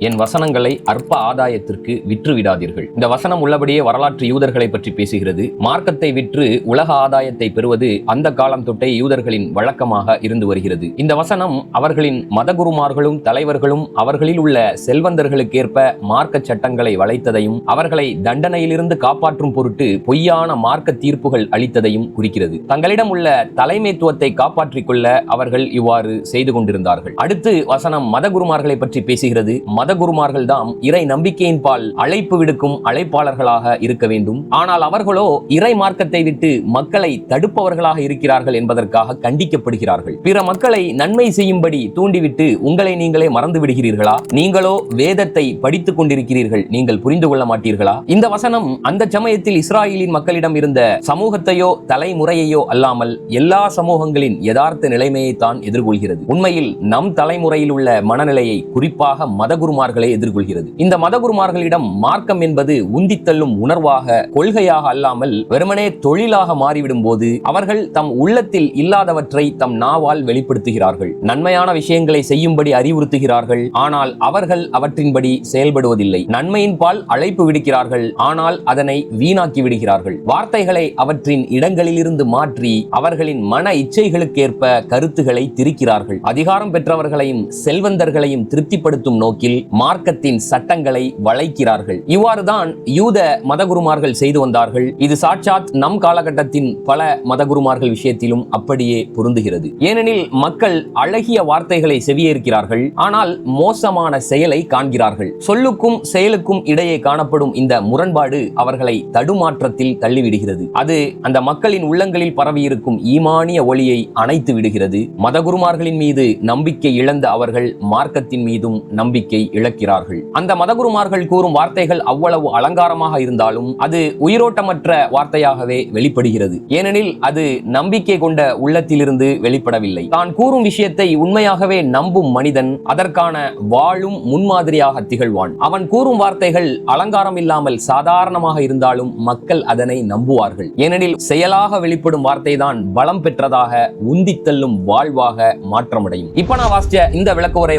என் வசனங்களை அற்ப ஆதாயத்திற்கு விற்று விடாதீர்கள். இந்த வசனம் உள்ளபடியே வரலாற்று யூதர்களை பற்றி பேசுகிறது. மார்க்கத்தை விற்று உலக ஆதாயத்தை பெறுவது அந்த காலம் தொட்டே யூதர்களின் வழக்கமாக இருந்து வருகிறது. இந்த வசனம் அவர்களின் மதகுருமார்களும் தலைவர்களும் அவர்களில் உள்ள செல்வந்தர்களுக்கேற்ப மார்க்க சட்டங்களை வளைத்ததையும் அவர்களை தண்டனையிலிருந்து காப்பாற்றும் பொருட்டு பொய்யான மார்க்க தீர்ப்புகள் அளித்ததையும் குறிக்கிறது. தங்களிடம் உள்ள தலைமைத்துவத்தை காப்பாற்றிக் கொள்ள அவர்கள் இவ்வாறு செய்து கொண்டிருந்தார்கள். அடுத்து வசனம் மதகுருமார்களை பற்றி பேசுகிறது. மதகுருமார்கள் தாம் இறை நம்பிக்கையின் பால் அழைப்பு விடுக்கும் அழைப்பாளர்களாக இருக்க வேண்டும். ஆனால் அவர்களோ இறை மார்க்கத்தை விட்டு மக்களை தடுப்பவர்களாக இருக்கிறார்கள் என்பதற்காக கண்டிக்கப்படுகிறார்கள். பிற மக்களை நன்மை செய்யும்படி தூண்டிவிட்டு உங்களை நீங்களே மறந்து விடுகிறீர்களா? நீங்களோ வேதத்தை படித்துக் கொண்டிருக்கிறீர்கள், நீங்கள் புரிந்து கொள்ள மாட்டீர்களா? இந்த வசனம் அந்த சமயத்தில் இஸ்ராயலின் மக்களிடம் இருந்த சமூகத்தையோ தலைமுறையையோ அல்லாமல் எல்லா சமூகங்களின் யதார்த்த நிலைமையை தான் எதிர்கொள்கிறது. உண்மையில் நம் தலைமுறையில் உள்ள மனநிலையை குறிப்பாக மதகுருமார்களை எதிர்கொள்கிறது. இந்த மதகுருமார்களிடம் மார்க்கம் என்பது உந்தித்தள்ளும் உணர்வாக, கொள்கையாக அல்லாமல் வெறுமனே தொழிலாக மாறிவிடும் போது அவர்கள் தம் உள்ளத்தில் இல்லாதவற்றை தம் நாவால் வெளிப்படுத்துகிறார்கள். நன்மையான விஷயங்களை செய்யும்படி அறிவுறுத்துகிறார்கள், ஆனால் அவர்கள் அவற்றின்படி செயல்படுவதில்லை. நன்மையின் பால் அழைப்பு விடுக்கிறார்கள், ஆனால் அதனை வீணாக்கி விடுகிறார்கள். வார்த்தைகளை அவற்றின் இடங்களிலிருந்து மாற்றி அவர்களின் மன இச்சைகளுக்கேற்ப கருத்துக்களை திரிக்கிறார்கள். அதிகாரம் பெற்றவர்களையும் செல்வந்தர்களையும் திருப்திப்படுத்தும் நோக்கில் மார்க்கத்தின் சட்டங்களை வளைக்கிறார்கள். இவ்வாறுதான் யூத மதகுருமார்கள் செய்து வந்தார்கள். இது சாட்சாத் நம் காலகட்டத்தின் பல மதகுருமார்கள் விஷயத்திலும் அப்படியே பொருந்துகிறது. ஏனெனில் மக்கள் அழகிய வார்த்தைகளை செவியேற்கிறார்கள், ஆனால் மோசமான செயலை காண்கிறார்கள். சொல்லுக்கும் செயலுக்கும் இடையே காணப்படும் இந்த முரண்பாடு அவர்களை தடுமாற்றத்தில் தள்ளிவிடுகிறது. அது அந்த மக்களின் உள்ளங்களில் பரவியிருக்கும் ஈமானிய ஒளியை அணைத்து விடுகிறது. மதகுருமார்களின் மீது நம்பிக்கை இழந்த அவர்கள் மார்க்கத்தின் மீதும் நம்பிக்கை இழக்கிறார்கள். அந்த மதகுருமார்கள் கூறும் வார்த்தைகள் அவ்வளவு அலங்காரமாக இருந்தாலும் அது உயிரோட்டமற்ற வார்த்தையாகவே வெளிப்படுகிறது. ஏனெனில் அது நம்பிக்கை கொண்ட உள்ளத்திலிருந்து வெளிப்படவில்லை. தான் கூறும் விஷயத்தை உண்மையாகவே நம்பும் மனிதன் அதற்கான வாழும் முன்மாதிரியாக திகழ்வான். அவன் கூறும் வார்த்தைகள் அலங்காரம் இல்லாமல் சாதாரணமாக இருந்தாலும் மக்கள் அதனை நம்புவார்கள். ஏனெனில் செயலாக வெளிப்படும் வார்த்தை தான் பலம் பெற்றதாக, உந்தித்தள்ளும் வாழ்வாக மாற்றமடையும். இப்ப நான் வாசிச்ச இந்த விளக்க உரை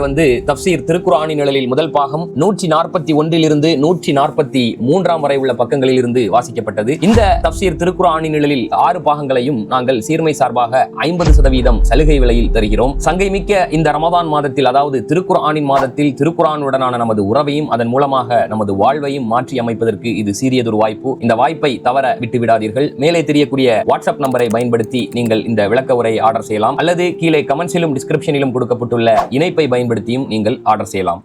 தப்சீர் திருக்குர்ஆனின் நிழலில் முதல் பாகம் 141 இருந்து 143 வரை உள்ள பக்கங்களில் இருந்து வாசிக்கப்பட்டது. இந்த தப்சீர் திருக்குர்ஆனின் நிழலில் 6 பாகங்களையும் நாங்கள் சீர்மை சார்பாக 50% சலுகை விலையில் தருகிறோம். சங்கை மிக்க இந்த ரமதான் மாதத்தில், அதாவது திருக்குர்ஆனின் மாதத்தில் திருக்குர்ஆனுடனான நமது உறவையும் அதன் மூலமாக நமது வாழ்வையும் மாற்றி அமைப்பதற்கு இது சீரியதொரு வாய்ப்பு. இந்த வாய்ப்பை தவற விட்டு விடாதீர்கள். மேலே தெரியக்கூடிய வாட்ஸ்அப் நம்பரை பயன்படுத்தி நீங்கள் இந்த விளக்க உரையை ஆர்டர் செய்யலாம், அல்லது கீழே கமெண்ட்ஸிலும் டிஸ்கிரிப்ஷனிலும் கொடுக்கப்பட்டுள்ள இணைப்பை பயன்படுத்தியும் நீங்கள் ஆர்டர் செய்யலாம்.